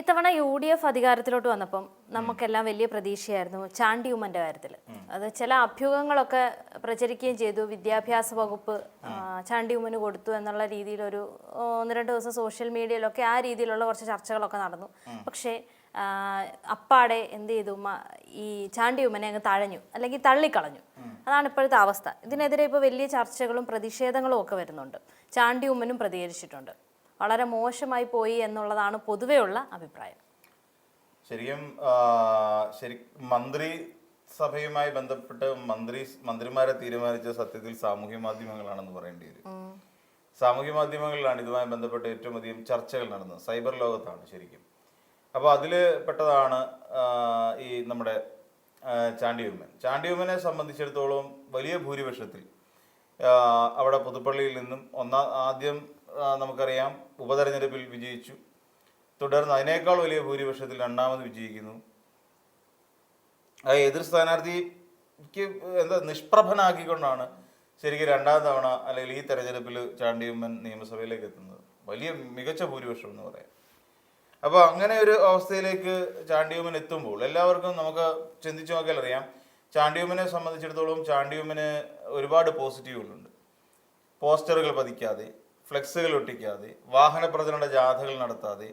ഇത്തവണ UDF അധികാരത്തിലോട്ട് വന്നപ്പം നമുക്കെല്ലാം വലിയ പ്രതീക്ഷയായിരുന്നു ചാണ്ടി ഉമ്മന്റെ കാര്യത്തിൽ. അത് ചില അഭ്യൂഹങ്ങളൊക്കെ പ്രചരിക്കുകയും ചെയ്തു. വിദ്യാഭ്യാസ വകുപ്പ് ചാണ്ടി ഉമ്മന് കൊടുത്തു എന്നുള്ള രീതിയിലൊരു 1-2 ദിവസം സോഷ്യൽ മീഡിയയിലൊക്കെ ആ രീതിയിലുള്ള കുറച്ച് ചർച്ചകളൊക്കെ നടന്നു. പക്ഷേ അപ്പാടെ എന്ത് ചെയ്തു, ഈ ചാണ്ടി ഉമ്മനെ അങ്ങ് തഴഞ്ഞു, അല്ലെങ്കിൽ തള്ളിക്കളഞ്ഞു. അതാണ് ഇപ്പോഴത്തെ അവസ്ഥ. ഇതിനെതിരെ ഇപ്പോൾ വലിയ ചർച്ചകളും പ്രതിഷേധങ്ങളും ഒക്കെ വരുന്നുണ്ട്. ചാണ്ടി ഉമ്മനും പ്രതികരിച്ചിട്ടുണ്ട്. വളരെ മോശമായി പോയി എന്നുള്ളതാണ് പൊതുവെയുള്ള അഭിപ്രായം. ശരിക്കും മന്ത്രിസഭയുമായി ബന്ധപ്പെട്ട് മന്ത്രിമാരെ തീരുമാനിച്ച സത്യത്തിൽ സാമൂഹ്യ മാധ്യമങ്ങളാണെന്ന് പറയേണ്ടി വരും. സാമൂഹ്യ മാധ്യമങ്ങളിലാണ് ഇതുമായി ബന്ധപ്പെട്ട് ഏറ്റവും അധികം ചർച്ചകൾ നടന്നത്. സൈബർ ലോകത്താണ് ശരിക്കും. അപ്പോൾ അതിൽ പെട്ടതാണ് ഈ നമ്മുടെ ചാണ്ടി ഉമ്മനെ സംബന്ധിച്ചിടത്തോളം വലിയ ഭൂരിപക്ഷത്തിൽ അവിടെ പുതുപ്പള്ളിയിൽ നിന്നും ആദ്യം നമുക്കറിയാം ഉപതെരഞ്ഞെടുപ്പിൽ വിജയിച്ചു. തുടർന്ന് അതിനേക്കാൾ വലിയ ഭൂരിപക്ഷത്തിൽ രണ്ടാമത് വിജയിക്കുന്നു. എതിർ സ്ഥാനാർത്ഥിക്ക് നിഷ്പ്രഭനാക്കിക്കൊണ്ടാണ് ശരിക്കും രണ്ടാം തവണ അല്ലെങ്കിൽ ഈ തെരഞ്ഞെടുപ്പിൽ ചാണ്ടി ഉമ്മൻ നിയമസഭയിലേക്ക് എത്തുന്നത്. വലിയ മികച്ച ഭൂരിപക്ഷം എന്ന് പറയാം. അപ്പോൾ അങ്ങനെ ഒരു അവസ്ഥയിലേക്ക് ചാണ്ടി ഉമ്മൻ എത്തുമ്പോൾ എല്ലാവർക്കും നമുക്ക് ചിന്തിച്ചു നോക്കിയാൽ അറിയാം, ചാണ്ടി ഉമ്മനെ സംബന്ധിച്ചിടത്തോളം ചാണ്ടി ഉമ്മന് ഒരുപാട് പോസിറ്റീവുകളുണ്ട്. പോസ്റ്ററുകൾ പതിക്കാതെ, ഫ്ലെക്സുകൾ ഒട്ടിക്കാതെ, വാഹന പ്രചരണ ജാഥകൾ നടത്താതെ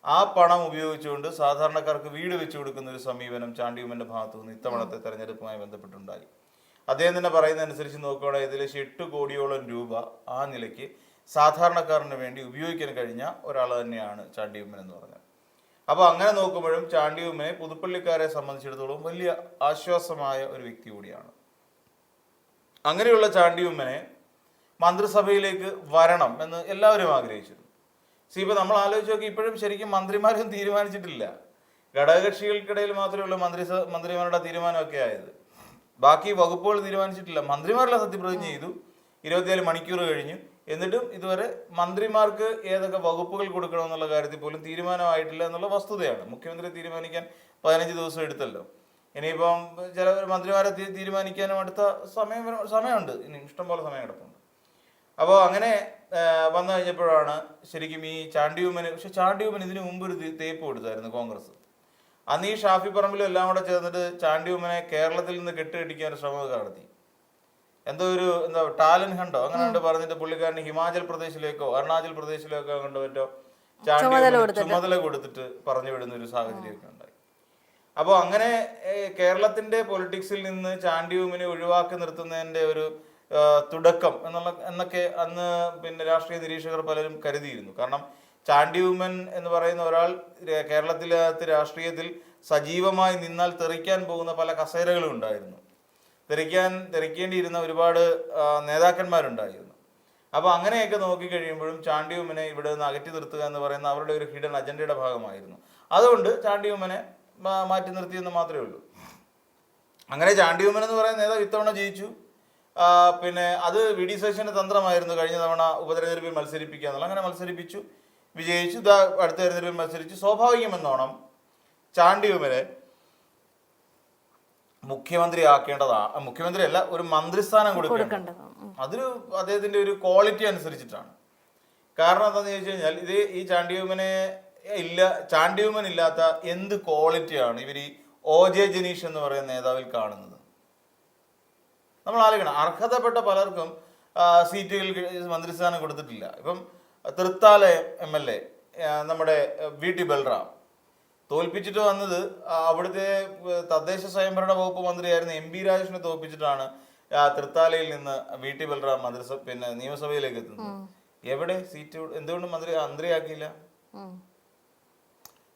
ആ പണം ഉപയോഗിച്ചുകൊണ്ട് സാധാരണക്കാർക്ക് വീട് വെച്ചു കൊടുക്കുന്ന ഒരു സമീപനം ചാണ്ടി ഉമ്മന്റെ ഭാഗത്തു നിന്ന് ഇത്തവണത്തെ തെരഞ്ഞെടുപ്പുമായി ബന്ധപ്പെട്ടുണ്ടായി. അദ്ദേഹം തന്നെ പറയുന്നതനുസരിച്ച് നോക്കുകയാണെങ്കിൽ ഏകദേശം 8 കോടിയോളം രൂപ ആ നിലയ്ക്ക് സാധാരണക്കാരന് വേണ്ടി ഉപയോഗിക്കാൻ കഴിഞ്ഞ ഒരാൾ തന്നെയാണ് ചാണ്ടി ഉമ്മൻ എന്ന് പറഞ്ഞത്. അപ്പോൾ അങ്ങനെ നോക്കുമ്പോഴും ചാണ്ടി ഉമ്മനെ പുതുപ്പള്ളിക്കാരെ സംബന്ധിച്ചിടത്തോളം വലിയ ആശ്വാസമായ ഒരു വ്യക്തി കൂടിയാണ്. അങ്ങനെയുള്ള ചാണ്ടി ഉമ്മനെ മന്ത്രിസഭയിലേക്ക് വരണം എന്ന് എല്ലാവരും ആഗ്രഹിച്ചിരുന്നു. ഇപ്പം നമ്മൾ ആലോചിച്ച് നോക്കി, ഇപ്പോഴും ശരിക്കും മന്ത്രിമാരും തീരുമാനിച്ചിട്ടില്ല. ഘടകകക്ഷികൾക്കിടയിൽ മാത്രമേ മന്ത്രിമാരുടെ തീരുമാനമൊക്കെ ആയത്. ബാക്കി വകുപ്പുകൾ തീരുമാനിച്ചിട്ടില്ല. മന്ത്രിമാരെല്ലാം സത്യപ്രതിജ്ഞ ചെയ്തു, 24 മണിക്കൂർ കഴിഞ്ഞു. എന്നിട്ടും ഇതുവരെ മന്ത്രിമാർക്ക് ഏതൊക്കെ വകുപ്പുകൾ കൊടുക്കണമെന്നുള്ള കാര്യത്തിൽ പോലും തീരുമാനമായിട്ടില്ല എന്നുള്ള വസ്തുതയാണ്. മുഖ്യമന്ത്രി തീരുമാനിക്കാൻ 15 ദിവസം എടുത്തല്ലോ. ഇനിയിപ്പം ചില മന്ത്രിമാരെ തീരുമാനിക്കാനും അടുത്ത സമയമുണ്ട്. ഇനി ഇഷ്ടംപോലെ സമയം കിടപ്പുണ്ട്. അപ്പോൾ അങ്ങനെ വന്നു കഴിഞ്ഞപ്പോഴാണ് ശരിക്കും ഈ ചാണ്ടി ഉമ്മന്. പക്ഷെ ചാണ്ടി ഉമ്മൻ ഇതിനു മുമ്പ് ഒരു തേപ്പ് കൊടുത്തായിരുന്നു കോൺഗ്രസ്. അന്ന് ഈ ഷാഫി പറമ്പിലും എല്ലാം കൂടെ ചേർന്നിട്ട് ചാണ്ടി ഉമ്മനെ കേരളത്തിൽ നിന്ന് കെട്ടിയടിക്കാൻ ഒരു ശ്രമം നടത്തി. എന്തോ ഒരു ടാലന്റ് ഹണ്ടോ അങ്ങനെ പറഞ്ഞിട്ട് പുള്ളിക്കാരന് ഹിമാചൽ പ്രദേശിലേക്കോ അരുണാചൽ പ്രദേശിലേക്കോ കൊണ്ട് പറ്റോ ചുമതല കൊടുത്തിട്ട് പറഞ്ഞു വിടുന്ന ഒരു സാഹചര്യമൊക്കെ ഉണ്ടായി. അപ്പോൾ അങ്ങനെ കേരളത്തിന്റെ പൊളിറ്റിക്സിൽ നിന്ന് ചാണ്ടി ഉമ്മനെ ഒഴിവാക്കി നിർത്തുന്നതിന്റെ ഒരു തുടക്കം എന്നൊക്കെ അന്ന് പിന്നെ രാഷ്ട്രീയ നിരീക്ഷകർ പലരും കരുതിയിരുന്നു. കാരണം ചാണ്ടി ഉമ്മൻ എന്ന് പറയുന്ന ഒരാൾ കേരളത്തിലകത്ത് രാഷ്ട്രീയത്തിൽ സജീവമായി നിന്നാൽ തെറിക്കാൻ പോകുന്ന പല കസേരകളും ഉണ്ടായിരുന്നു. തെറിക്കേണ്ടിയിരുന്ന ഒരുപാട് നേതാക്കന്മാരുണ്ടായിരുന്നു. അപ്പോൾ അങ്ങനെയൊക്കെ നോക്കിക്കഴിയുമ്പോഴും ചാണ്ടി ഉമ്മനെ ഇവിടെ നിന്ന് അകറ്റി നിർത്തുക എന്ന് പറയുന്ന അവരുടെ ഒരു ഹിഡൻ അജണ്ടയുടെ ഭാഗമായിരുന്നു. അതുകൊണ്ട് ചാണ്ടി ഉമ്മനെ മാറ്റി നിർത്തിയെന്ന് മാത്രമേ ഉള്ളൂ. അങ്ങനെ ചാണ്ടി ഉമ്മൻ എന്ന് പറയുന്ന നേതാവ് ഇത്തവണ ജയിച്ചു. പിന്നെ അത് VD സതീശന്റെ തന്ത്രമായിരുന്നു കഴിഞ്ഞ തവണ ഉപതെരഞ്ഞെടുപ്പിൽ മത്സരിപ്പിക്കുക എന്നുള്ള. അങ്ങനെ മത്സരിപ്പിച്ചു, വിജയിച്ചു. അടുത്ത തെരഞ്ഞെടുപ്പിൽ മത്സരിച്ചു. സ്വാഭാവികമെന്നോണം ചാണ്ടി ഉമ്മനെ മുഖ്യമന്ത്രി അല്ല, ഒരു മന്ത്രിസ്ഥാനം കൊടുക്കേണ്ടത്. അതൊരു അദ്ദേഹത്തിന്റെ ഒരു ക്വാളിറ്റി അനുസരിച്ചിട്ടാണ്. കാരണം എന്താണെന്ന് ചോദിച്ചു കഴിഞ്ഞാൽ ഈ ചാണ്ടി ഉമ്മൻ ഇല്ലാത്ത എന്ത് ക്വാളിറ്റിയാണ് ഇവർ ഈ OJ ജനീഷ് എന്ന് പറയുന്ന നേതാവിൽ കാണുന്നത്? നമ്മൾ ആലോചിക്കണം. അർഹതപ്പെട്ട പലർക്കും സീറ്റുകൾ മന്ത്രിസ്ഥാനം കൊടുത്തിട്ടില്ല. ഇപ്പം തൃത്താല MLA നമ്മുടെ VT ബൽറാം തോൽപ്പിച്ചിട്ട് വന്നത് അവിടുത്തെ തദ്ദേശ സ്വയംഭരണ വകുപ്പ് മന്ത്രിയായിരുന്ന MP രാജേഷിനെ തോൽപ്പിച്ചിട്ടാണ് തൃത്താലയിൽ നിന്ന് VT ബൽറാം നിയമസഭയിലേക്ക് എത്തുന്നത്. എവിടെ സീറ്റ്? എന്തുകൊണ്ട് മന്ത്രിയാക്കിയില്ല?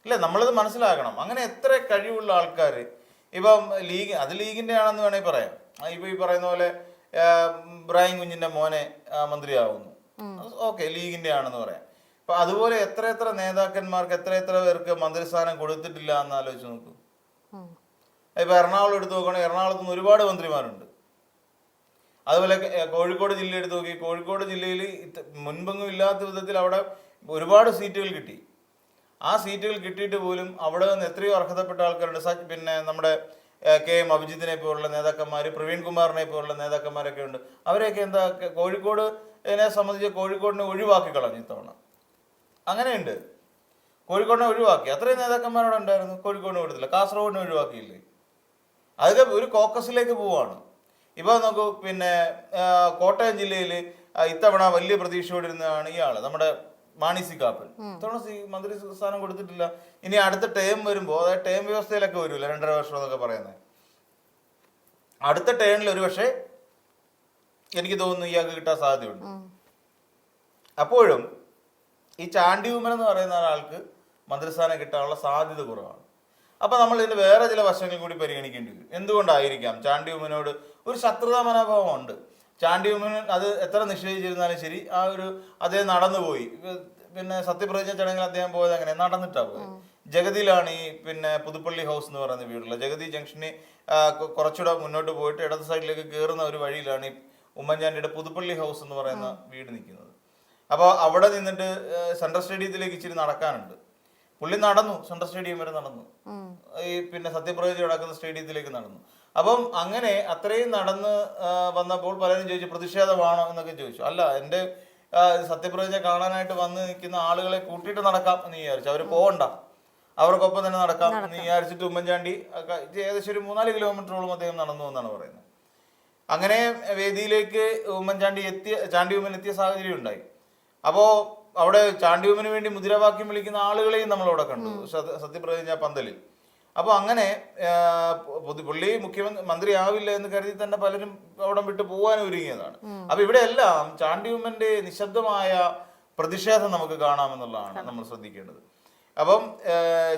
ഇല്ല, നമ്മളിത് മനസ്സിലാക്കണം. അങ്ങനെ എത്ര കഴിവുള്ള ആൾക്കാർ ഇപ്പം ലീഗിന്റെ ആണെന്ന് വേണമെങ്കിൽ പറയാം. ഇപ്പൊ ഈ പറയുന്ന പോലെ ഇബ്രാഹിം കുഞ്ഞിന്റെ മോനെ മന്ത്രിയാവുന്നു, ഓക്കെ, ലീഗിന്റെ ആണെന്ന് പറയാം. അപ്പൊ അതുപോലെ എത്ര നേതാക്കന്മാർക്ക് എത്ര പേർക്ക് മന്ത്രിസ്ഥാനം കൊടുത്തിട്ടില്ല എന്ന് ആലോചിച്ച് നോക്കൂ. ഇപ്പൊ എറണാകുളം എടുത്ത് നോക്കുകയാണെങ്കിൽ എറണാകുളത്ത് നിന്ന് ഒരുപാട് മന്ത്രിമാരുണ്ട്. അതുപോലെ കോഴിക്കോട് ജില്ല എടുത്ത് നോക്കി, കോഴിക്കോട് ജില്ലയിൽ മുൻപെങ്ങും ഇല്ലാത്ത വിധത്തിൽ അവിടെ ഒരുപാട് സീറ്റുകൾ കിട്ടി. ആ സീറ്റുകൾ കിട്ടിയിട്ട് പോലും അവിടെ നിന്ന് എത്രയോ അർഹതപ്പെട്ട ആൾക്കാരുണ്ട്. പിന്നെ നമ്മുടെ KM അഭിജിത്തിനെ പോലുള്ള നേതാക്കന്മാർ, പ്രവീൺ കുമാറിനെ പോലുള്ള നേതാക്കന്മാരൊക്കെ ഉണ്ട്. അവരെയൊക്കെ കോഴിക്കോടിനെ സംബന്ധിച്ച് കോഴിക്കോടിനെ ഒഴിവാക്കി കളഞ്ഞു ഇത്തവണ. അങ്ങനെയുണ്ട്. കോഴിക്കോടിനെ ഒഴിവാക്കി. അത്രയും നേതാക്കന്മാരോടെ ഉണ്ടായിരുന്നു. കോഴിക്കോടിനെ കൊടുത്തില്ല, കാസർഗോഡിനെ ഒഴിവാക്കിയില്ലേ? അതൊക്കെ ഒരു കോക്കസിലേക്ക് പോവാണ്. ഇപ്പൊ നോക്കൂ, പിന്നെ കോട്ടയം ജില്ലയിൽ ഇത്തവണ വലിയ പ്രതീക്ഷയോടിരുന്നതാണ് ഇയാള്, നമ്മുടെ മാണി സി കാപ്പൻ. ഇത്തവണ മന്ത്രി സ്ഥാനം കൊടുത്തിട്ടില്ല. ഇനി അടുത്ത ടേം വരുമ്പോൾ, അതായത് ടേം വ്യവസ്ഥയിലൊക്കെ വരൂല, 2.5 വർഷം എന്നൊക്കെ പറയുന്നത്, അടുത്ത ടേണിൽ ഒരു പക്ഷേ എനിക്ക് തോന്നുന്നു ഇയാൾക്ക് കിട്ടാൻ സാധ്യതയുണ്ട്. അപ്പോഴും ഈ ചാണ്ടി ഉമ്മൻ എന്ന് പറയുന്ന ഒരാൾക്ക് മന്ത്രിസ്ഥാനം കിട്ടാനുള്ള സാധ്യത കുറവാണ്. അപ്പൊ നമ്മൾ ഇതിന്റെ വേറെ ചില വശങ്ങൾ കൂടി പരിഗണിക്കേണ്ടി വരും. എന്തുകൊണ്ടായിരിക്കാം ചാണ്ടി ഉമ്മനോട് ഒരു ശത്രുതാ മനോഭാവം ഉണ്ട്? ചാണ്ടി ഉമ്മൻ അത് എത്ര നിഷേധിച്ചിരുന്നാലും ശരി, ആ ഒരു അദ്ദേഹം നടന്നുപോയി. പിന്നെ സത്യപ്രതിജ്ഞ ചടങ്ങിൽ അദ്ദേഹം പോയത് അങ്ങനെ നടന്നിട്ടാ പോയത്. ജഗതിയിലാണ് ഈ പിന്നെ പുതുപ്പള്ളി ഹൗസ് എന്ന് പറയുന്ന വീടുള്ളത്. ജഗതി ജംഗ്ഷന് കുറച്ചുകൂടെ മുന്നോട്ട് പോയിട്ട് ഇടത് സൈഡിലേക്ക് കയറുന്ന ഒരു വഴിയിലാണ് ഈ ഉമ്മൻചാണ്ടിയുടെ പുതുപ്പള്ളി ഹൗസ് എന്ന് പറയുന്ന വീട് നിൽക്കുന്നത്. അപ്പോൾ അവിടെ നിന്നിട്ട് സെൻട്രൽ സ്റ്റേഡിയത്തിലേക്ക് ഇച്ചിരി നടക്കാനുണ്ട്. പുള്ളി നടന്നു, സെൻട്രൽ സ്റ്റേഡിയം വരെ നടന്നു, ഈ പിന്നെ സത്യപ്രതിജ്ഞ നടക്കുന്ന സ്റ്റേഡിയത്തിലേക്ക് നടന്നു. അപ്പം അങ്ങനെ അത്രയും നടന്ന് വന്നപ്പോൾ പലരും ചോദിച്ചു പ്രതിഷേധമാണോ എന്നൊക്കെ ചോദിച്ചു. അല്ല, എൻ്റെ സത്യപ്രതിജ്ഞ കാണാനായിട്ട് വന്ന് നിൽക്കുന്ന ആളുകളെ കൂട്ടിയിട്ട് നടക്കാം എന്ന് വിചാരിച്ചു. അവർ പോകണ്ട, അവർക്കൊപ്പം തന്നെ നടക്കാം എന്ന് വിചാരിച്ചിട്ട് ഉമ്മൻചാണ്ടി ഏകദേശം ഒരു 3-4 കിലോമീറ്ററോളം അദ്ദേഹം നടന്നു എന്നാണ് പറയുന്നത്. അങ്ങനെ വേദിയിലേക്ക് ചാണ്ടി ഉമ്മൻ എത്തിയ സാഹചര്യം ഉണ്ടായി. അപ്പോൾ അവിടെ ചാണ്ടി ഉമ്മന് വേണ്ടി മുദ്രാവാക്യം വിളിക്കുന്ന ആളുകളെയും നമ്മളവിടെ കണ്ടു സത്യപ്രതിജ്ഞ പന്തലിൽ. അപ്പോൾ അങ്ങനെ പുള്ളി മന്ത്രി ആവില്ല എന്ന് കരുതി തന്നെ പലരും അവിടെ വിട്ട് പോകാൻ ഒരുങ്ങിയതാണ്. അപ്പൊ ഇവിടെ എല്ലാം ചാണ്ടി ഉമ്മന്റെ നിശബ്ദമായ പ്രതിഷേധം നമുക്ക് കാണാമെന്നുള്ളതാണ് നമ്മൾ ശ്രദ്ധിക്കേണ്ടത്. അപ്പം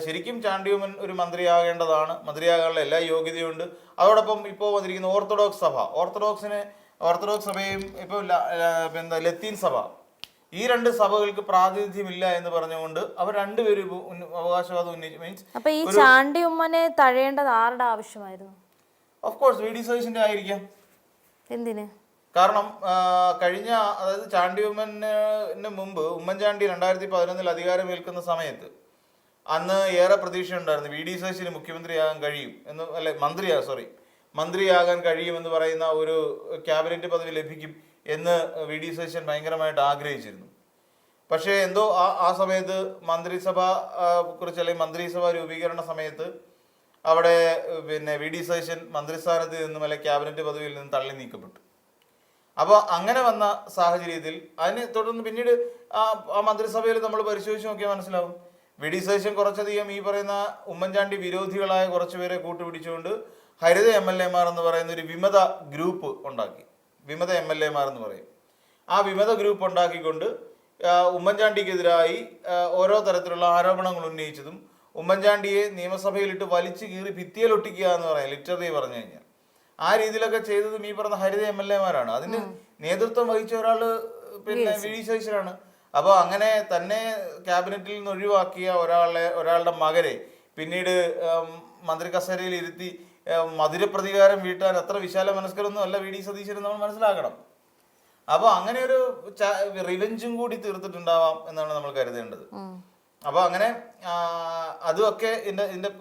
ശരിക്കും ചാണ്ടി ഉമ്മൻ ഒരു മന്ത്രിയാകേണ്ടതാണ്, മന്ത്രിയാകാനുള്ള എല്ലാ യോഗ്യതയുണ്ട്. അതോടൊപ്പം ഇപ്പോൾ വന്നിരിക്കുന്ന ഓർത്തഡോക്സ് സഭയും ഇപ്പോൾ ലത്തീൻ സഭ, ഈ 2 സഭകൾക്ക് പ്രാതിനിധ്യമില്ല എന്ന് പറഞ്ഞുകൊണ്ട് അവർ രണ്ടുപേരും അവകാശവാദം ഉന്നയിച്ചു. മീൻസ് അപ്പൊ ഈ ചാണ്ടി ഉമ്മനെ തഴയേണ്ടത് ആരുടെ ആവശ്യമായിരുന്നു? ഓഫ് കോഴ്സ് വി ഡി സതീശന്റെ ആയിരിക്കാം. എന്തിന്? കാരണം അതായത് ചാണ്ടി ഉമ്മന് മുമ്പ് ഉമ്മൻചാണ്ടി 2011 അധികാരമേൽക്കുന്ന സമയത്ത് അന്ന് ഏറെ പ്രതീക്ഷ ഉണ്ടായിരുന്നു വി ഡി സതീശന് മുഖ്യമന്ത്രിയാകാൻ കഴിയും എന്ന്, അല്ലെ മന്ത്രിയാകാൻ കഴിയുമെന്ന് പറയുന്ന ഒരു ക്യാബിനറ്റ് പദവി ലഭിക്കും എന്ന് വി ഡി സതീശൻ ഭയങ്കരമായിട്ട് ആഗ്രഹിച്ചിരുന്നു. പക്ഷേ എന്തോ ആ സമയത്ത് മന്ത്രിസഭ കുറിച്ച്, അല്ലെങ്കിൽ മന്ത്രിസഭ രൂപീകരണ സമയത്ത് അവിടെ പിന്നെ വി ഡി സതീശൻ മന്ത്രിസ്ഥാനത്ത് നിന്നും അല്ലെങ്കിൽ ക്യാബിനറ്റ് പദവിയിൽ നിന്നും തള്ളി നീക്കപ്പെട്ടു. അപ്പോൾ അങ്ങനെ വന്ന സാഹചര്യത്തിൽ അതിനെ തുടർന്ന് പിന്നീട് ആ മന്ത്രിസഭയിൽ നമ്മൾ പരിശോധിച്ച് നോക്കിയാൽ മനസ്സിലാവും വി ഡി സതീശൻ കുറച്ചധികം ഈ പറയുന്ന ഉമ്മൻചാണ്ടി വിരോധികളായ കുറച്ചുപേരെ കൂട്ടുപിടിച്ചുകൊണ്ട് ഹരിത MLA-മാർ എന്ന് പറയുന്ന ഒരു വിമത ഗ്രൂപ്പ് ഉണ്ടാക്കി. വിമത MLA-മാർ എന്ന് പറയും. ആ വിമത ഗ്രൂപ്പ് ഉണ്ടാക്കിക്കൊണ്ട് ഉമ്മൻചാണ്ടിക്കെതിരായി ഓരോ തരത്തിലുള്ള ആരോപണങ്ങൾ ഉന്നയിച്ചതും ഉമ്മൻചാണ്ടിയെ നിയമസഭയിലിട്ട് വലിച്ചു കീറി ഭിത്തിയിലൊട്ടിക്കുക എന്ന് പറയാം, ലിറ്ററലി പറഞ്ഞു കഴിഞ്ഞാൽ. ആ രീതിയിലൊക്കെ ചെയ്തതും ഈ പറഞ്ഞ ഹരിത MLA-മാരാണ്. അതിന് നേതൃത്വം വഹിച്ച ഒരാള് പിന്നെ വി ഡി സതീശനാണ്. അപ്പോൾ അങ്ങനെ തന്നെ ക്യാബിനറ്റിൽ നിന്ന് ഒഴിവാക്കിയ ഒരാളുടെ മകനെ പിന്നീട് മന്ത്രി കസേരയിൽ ഇരുത്തി മധുരപ്രതികാരം വീട്ടാൻ അത്ര വിശാല മനസ്കരൊന്നും അല്ല വി ഡി സതീശൻ, നമ്മൾ മനസ്സിലാക്കണം. അപ്പോൾ അങ്ങനെ ഒരു റിവെഞ്ചും കൂടി തീർത്തിട്ടുണ്ടാവാം എന്നാണ് നമ്മൾ കരുതേണ്ടത്. അപ്പോൾ അങ്ങനെ അതുമൊക്കെ ഇതിന്റെ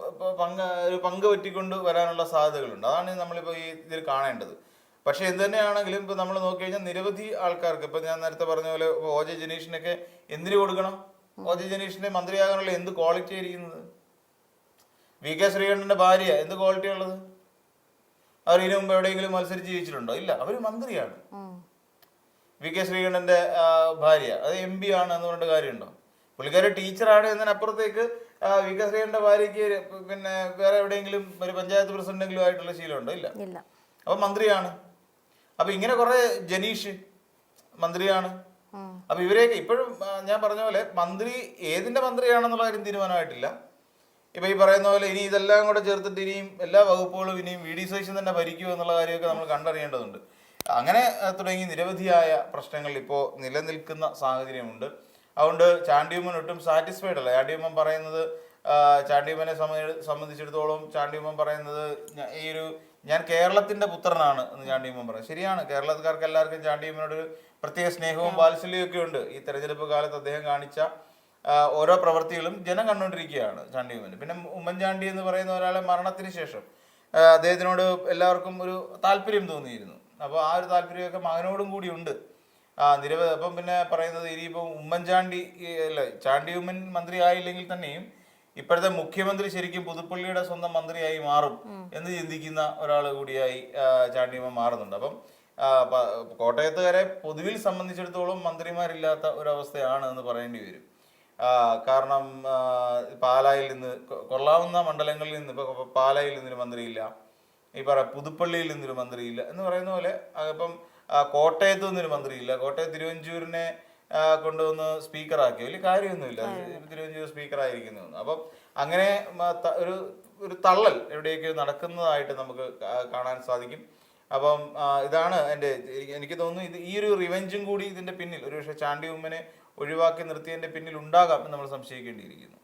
പങ്ക് പറ്റിക്കൊണ്ട് വരാനുള്ള സാധ്യതകളുണ്ട്. അതാണ് നമ്മളിപ്പോൾ ഈ ഇതിൽ കാണേണ്ടത്. പക്ഷെ എന്ത് തന്നെയാണെങ്കിലും ഇപ്പൊ നമ്മൾ നോക്കിക്കഴിഞ്ഞാൽ നിരവധി ആൾക്കാർക്ക്, ഇപ്പൊ ഞാൻ നേരത്തെ പറഞ്ഞ പോലെ OJ ജനീഷിനൊക്കെ എന്തിനു കൊടുക്കണം? OJ ജനീഷിന്റെ മന്ത്രിയാകാനുള്ള എന്ത് ക്വാളിറ്റി ആയിരിക്കുന്നത്? VK ശ്രീകണ്ഠന്റെ ഭാര്യ എന്ത് ക്വാളിറ്റി ഉള്ളത്? അവർ ഇതിനു മുമ്പ് എവിടെയെങ്കിലും മത്സരിച്ച് ജയിച്ചിട്ടുണ്ടോ? ഇല്ല, അവര് മന്ത്രിയാണ്. VK ശ്രീകണ്ഠന്റെ ഭാര്യ അത് MP ആണ് എന്ന് പറഞ്ഞിട്ട് കാര്യമുണ്ടോ? പുള്ളിക്കാരി ടീച്ചറാണ് എന്നതിനപ്പുറത്തേക്ക് VK ശ്രീകണ്ഠന്റെ ഭാര്യയ്ക്ക് പിന്നെ വേറെ എവിടെയെങ്കിലും ഒരു പഞ്ചായത്ത് പ്രസിഡന്റെങ്കിലും ആയിട്ടുള്ള ശീലമുണ്ടോ? ഇല്ല. അപ്പൊ മന്ത്രിയാണ്. അപ്പൊ ഇങ്ങനെ കുറെ ജനീഷ് മന്ത്രിയാണ്. അപ്പൊ ഇവരെയൊക്കെ ഇപ്പോഴും ഞാൻ പറഞ്ഞ പോലെ മന്ത്രി ഏതിന്റെ മന്ത്രിയാണെന്നുള്ള കാര്യം തീരുമാനമായിട്ടില്ല. ഇപ്പൊ ഈ പറയുന്ന പോലെ ഇനി ഇതെല്ലാം കൂടെ ചേർത്തിട്ട് ഇനിയും എല്ലാ വകുപ്പുകളും ഇനിയും വി ഡി സതീശൻ തന്നെ ഭരിക്കുമോ എന്നുള്ള കാര്യമൊക്കെ നമ്മൾ കണ്ടറിയേണ്ടതുണ്ട്. അങ്ങനെ തുടങ്ങി നിരവധിയായ പ്രശ്നങ്ങൾ ഇപ്പോൾ നിലനിൽക്കുന്ന സാഹചര്യമുണ്ട്. അതുകൊണ്ട് ചാണ്ടി ഉമ്മൻ ഒട്ടും സാറ്റിസ്ഫൈഡ് അല്ല. ചാണ്ടി ഉമ്മൻ പറയുന്നത്, ചാണ്ടി ഉമ്മനെ സംബന്ധിച്ചിടത്തോളം ചാണ്ടി ഉമ്മൻ പറയുന്നത് ഞാൻ കേരളത്തിന്റെ പുത്രനാണ് എന്ന് ചാണ്ടി ഉമ്മൻ പറയും. ശരിയാണ്, കേരളക്കാർക്ക് എല്ലാവർക്കും ചാണ്ടി ഉമ്മനോട് ഒരു പ്രത്യേക സ്നേഹവും വാത്സല്യവും ഒക്കെ ഉണ്ട്. ഈ തെരഞ്ഞെടുപ്പ് കാലത്ത് അദ്ദേഹം കാണിച്ച ഓരോ പ്രവൃത്തികളും ജനം കണ്ടുകൊണ്ടിരിക്കുകയാണ് ചാണ്ടി ഉമ്മന്. പിന്നെ ഉമ്മൻചാണ്ടി എന്ന് പറയുന്ന ഒരാളെ മരണത്തിന് ശേഷം അദ്ദേഹത്തിനോട് എല്ലാവർക്കും ഒരു താല്പര്യം തോന്നിയിരുന്നു. അപ്പോൾ ആ ഒരു താല്പര്യമൊക്കെ മകനോടും കൂടി ഉണ്ട്. നിരവധി അപ്പം പിന്നെ പറയുന്നത് ഇനിയിപ്പോൾ ഉമ്മൻചാണ്ടി അല്ല ചാണ്ടി ഉമ്മൻ മന്ത്രി ആയില്ലെങ്കിൽ തന്നെയും ഇപ്പോഴത്തെ മുഖ്യമന്ത്രി ശരിക്കും പുതുപ്പള്ളിയുടെ സ്വന്തം മന്ത്രിയായി മാറും എന്ന് ചിന്തിക്കുന്ന ഒരാൾ കൂടിയായി ചാണ്ടി ഉമ്മൻ മാറുന്നുണ്ട്. അപ്പം കോട്ടയത്തുകാരെ പൊതുവിൽ സംബന്ധിച്ചിടത്തോളം മന്ത്രിമാരില്ലാത്ത ഒരവസ്ഥയാണ് എന്ന് പറയേണ്ടി വരും. കാരണം പാലായിൽ നിന്ന് കൊള്ളാവുന്ന മണ്ഡലങ്ങളിൽ നിന്ന് ഇപ്പോൾ പാലായിൽ നിന്നൊരു മന്ത്രിയില്ല, ഈ പുതുപ്പള്ളിയിൽ നിന്നൊരു മന്ത്രിയില്ല എന്ന് പറയുന്ന പോലെ. ഇപ്പം കോട്ടയത്ത് നിന്നൊരു മന്ത്രിയില്ല, കോട്ടയത്ത് തിരുവഞ്ചൂരിനെ കൊണ്ടുവന്ന് സ്പീക്കറാക്കി വലിയ കാര്യമൊന്നുമില്ല, തിരുവഞ്ചൂർ സ്പീക്കറായിരിക്കുന്നു. അപ്പം അങ്ങനെ ഒരു തള്ളൽ എവിടെയൊക്കെ നടക്കുന്നതായിട്ട് നമുക്ക് കാണാൻ സാധിക്കും. അപ്പം ഇതാണ് എനിക്ക് തോന്നുന്നു ഇത് ഈ ഒരു റിവെഞ്ചും കൂടി ഇതിന്റെ പിന്നിൽ ഒരുപക്ഷെ ചാണ്ടി ഉമ്മനെ ഒഴിവാക്കി നിർത്തിയതിന്റെ പിന്നിൽ ഉണ്ടാകാം എന്ന് നമ്മൾ സംശയിക്കേണ്ടിയിരിക്കുന്നു.